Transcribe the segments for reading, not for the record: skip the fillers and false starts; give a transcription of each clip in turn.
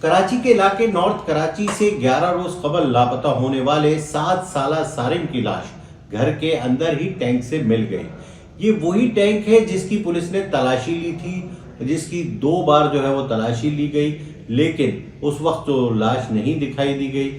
कराची के इलाके नॉर्थ कराची से 11 रोज कबल लापता होने वाले 7 साला सारिम की लाश घर के अंदर ही टैंक से मिल गई। ये वही टैंक है जिसकी पुलिस ने तलाशी ली थी, जिसकी 2 बार जो है वो तलाशी ली गई, लेकिन उस वक्त तो लाश नहीं दिखाई दी गई।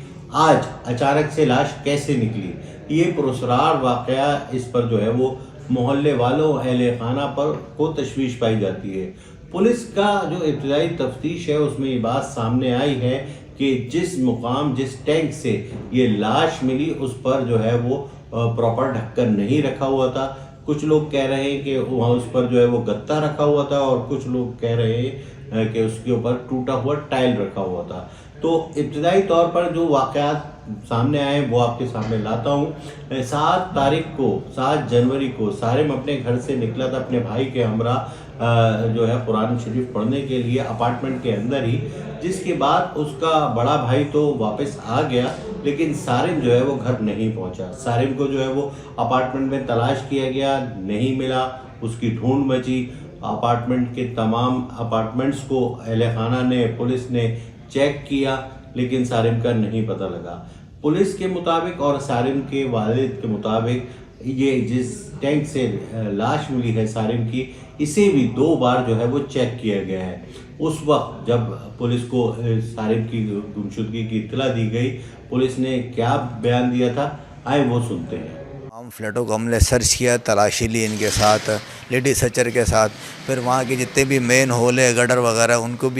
आज अचानक से लाश कैसे निकली, ये पुरस्कार वाकया, इस पर जो है वो मोहल्ले वालों अहले खाना पर को तशवीश पाई जाती है। पुलिस का जो इब्तदाई तफ्तीश है उसमें ये बात सामने आई है कि जिस मुकाम जिस टैंक से ये लाश मिली उस पर जो है वो प्रॉपर ढक्कन नहीं रखा हुआ था। कुछ लोग कह रहे हैं कि वहाँ उस पर जो है वो गत्ता रखा हुआ था और कुछ लोग कह रहे हैं कि उसके ऊपर टूटा हुआ टाइल रखा हुआ था। तो इब्तदाई तौर पर जो वाक़यात सामने आए वो आपके सामने लाता हूँ। 7 जनवरी को सारिम अपने घर से निकला था अपने भाई के हमरा जो है कुरान शरीफ पढ़ने के लिए अपार्टमेंट के अंदर ही, जिसके बाद उसका बड़ा भाई तो वापस आ गया, लेकिन सारिम जो है वो घर नहीं पहुंचा। सारिम को जो है वो अपार्टमेंट में तलाश किया गया, नहीं मिला, उसकी ढूंढ मची। अपार्टमेंट के तमाम अपार्टमेंट्स को अहले खाना ने, पुलिस ने चेक किया, लेकिन सारिम का नहीं पता लगा। पुलिस के मुताबिक और सारिम के वालिद के मुताबिक ये जिस टैंक से लाश मिली है सारिम की, इसे भी 2 बार जो है वो चेक किया गया है। उस वक्त जब पुलिस को सारिम की गुमशुदगी की इत्तला दी गई, पुलिस ने क्या बयान दिया था, आए वो सुनते हैं। हम फ्लैटों को हमने सर्च किया, तलाशी ली इनके साथ, लेडी सर्चर के साथ। फिर वहाँ के जितने भी मेन होल है, गटर वगैरह, उसको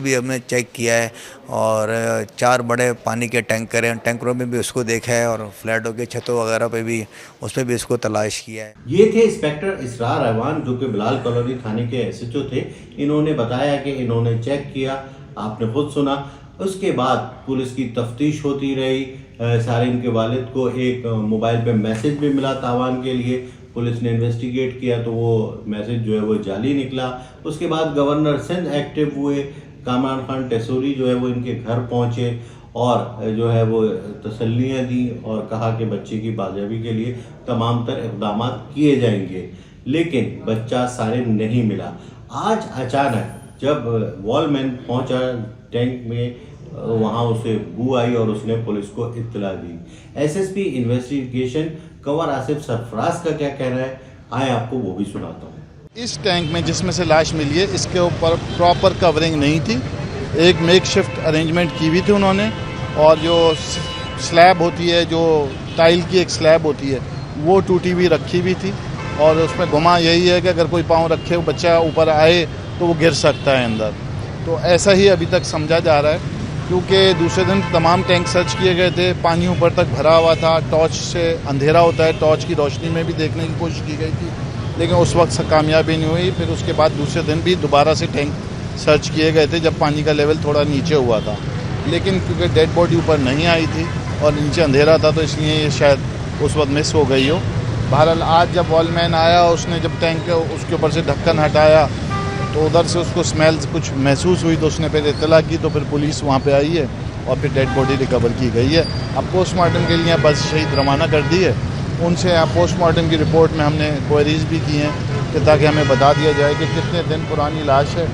भी हमने चेक किया है। और 4 बड़े पानी के टैंकर हैं, टैंकरों में भी उसको देखा है, और फ्लैटों के छतों वगैरह पे भी, उस पर भी इसको तलाश किया है। ये थे इंस्पेक्टर इसरार रहमान, जो कि बिलाल कॉलोनी थाने के SHO थे। इन्होंने बताया कि इन्होंने चेक किया, आपने खुद सुना। उसके बाद पुलिस की तफ्तीश होती रही। सारिम के वालिद को एक मोबाइल पे मैसेज भी मिला तावान के लिए। पुलिस ने इन्वेस्टिगेट किया तो वो मैसेज जो है वो जाली निकला। उसके बाद गवर्नर सिंध एक्टिव हुए, कामरान खान टेसूरी जो है वो इनके घर पहुंचे और जो है वो तसल्लियाँ दी और कहा कि बच्चे की बाजियाबी के लिए तमाम तर इक़दाम किए जाएंगे, लेकिन बच्चा सारिम नहीं मिला। आज अचानक जब वॉलमैन पहुंचा टैंक में, वहां उसे बू आई और उसने पुलिस को इत्तला दी। SSP इन्वेस्टिगेशन कंवर आसिफ सरफराज का क्या कहना है, आए आपको वो भी सुनाता हूँ। इस टैंक में जिसमें से लाश मिली है, इसके ऊपर प्रॉपर कवरिंग नहीं थी। एक मेकशिफ्ट अरेंजमेंट की हुई थी उन्होंने, और जो स्लैब होती है, जो टाइल की एक स्लैब होती है, वो टूटी हुई रखी हुई थी। और उसमें घुमा यही है कि अगर कोई पाँव रखे, बच्चा ऊपर आए तो वो गिर सकता है अंदर। तो ऐसा ही अभी तक समझा जा रहा है, क्योंकि दूसरे दिन तमाम टैंक सर्च किए गए थे, पानी ऊपर तक भरा हुआ था। टॉर्च से अंधेरा होता है, टॉर्च की रोशनी में भी देखने की कोशिश की गई थी, लेकिन उस वक्त कामयाबी नहीं हुई। फिर उसके बाद दूसरे दिन भी दोबारा से टैंक सर्च किए गए थे जब पानी का लेवल थोड़ा नीचे हुआ था, लेकिन क्योंकि डेड बॉडी ऊपर नहीं आई थी और नीचे अंधेरा था, तो इसलिए ये शायद उस वक्त मिस हो गई हो। बहरहाल आज जब वॉलमैन आया, उसने जब टैंक उसके ऊपर से ढक्कन हटाया तो उधर से उसको स्मेल कुछ महसूस हुई, तो उसने फिर इत्तला की, तो फिर पुलिस वहाँ पे आई है और फिर डेड बॉडी रिकवर की गई है। अब पोस्टमार्टम के लिए बस शहीद रवाना कर दी है। उनसे यहाँ पोस्टमार्टम की रिपोर्ट में हमने क्वेरीज भी की हैं कि ताकि हमें बता दिया जाए कि कितने दिन पुरानी लाश है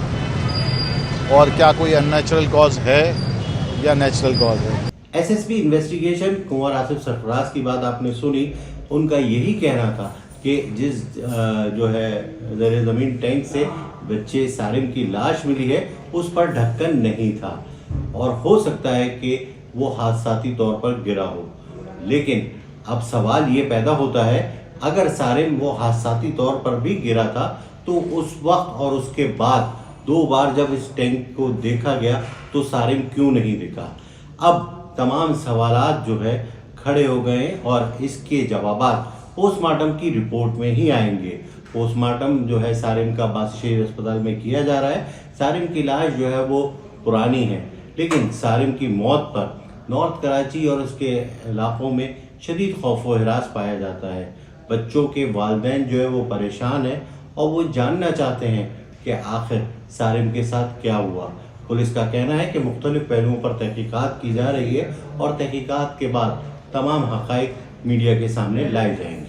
और क्या कोई अननेचुरल कॉज है या नेचुरल कॉज है। SSP इन्वेस्टिगेशन कंवर आसिफ सरफराज की बात आपने सुनी। उनका यही कहना था कि जिस जो है ज़र ज़मीन टैंक से बच्चे सारिम की लाश मिली है, उस पर ढक्कन नहीं था और हो सकता है कि वो हादसाती तौर पर गिरा हो। लेकिन अब सवाल ये पैदा होता है, अगर सारिम वो हादसाती तौर पर भी गिरा था तो उस वक्त और उसके बाद 2 बार जब इस टैंक को देखा गया तो सारिम क्यों नहीं दिखा। अब तमाम सवालात जो है खड़े हो गए और इसके जवाबात पोस्टमार्टम की रिपोर्ट में ही आएंगे। पोस्टमार्टम जो है सारिम का बासित शहीद अस्पताल में किया जा रहा है। सारिम की लाश जो है वो पुरानी है, लेकिन सारिम की मौत पर नॉर्थ कराची और उसके इलाकों में शदीद खौफ व हिरास पाया जाता है। बच्चों के वालिदैन जो है वो परेशान है और वो जानना चाहते हैं कि आखिर सारिम के साथ क्या हुआ। पुलिस का कहना है कि मुख्तलिफ पहलुओं पर तहकीकात की जा रही है और तहकीकात के बाद तमाम हक़ाइक़ मीडिया के सामने लाए जाएंगे।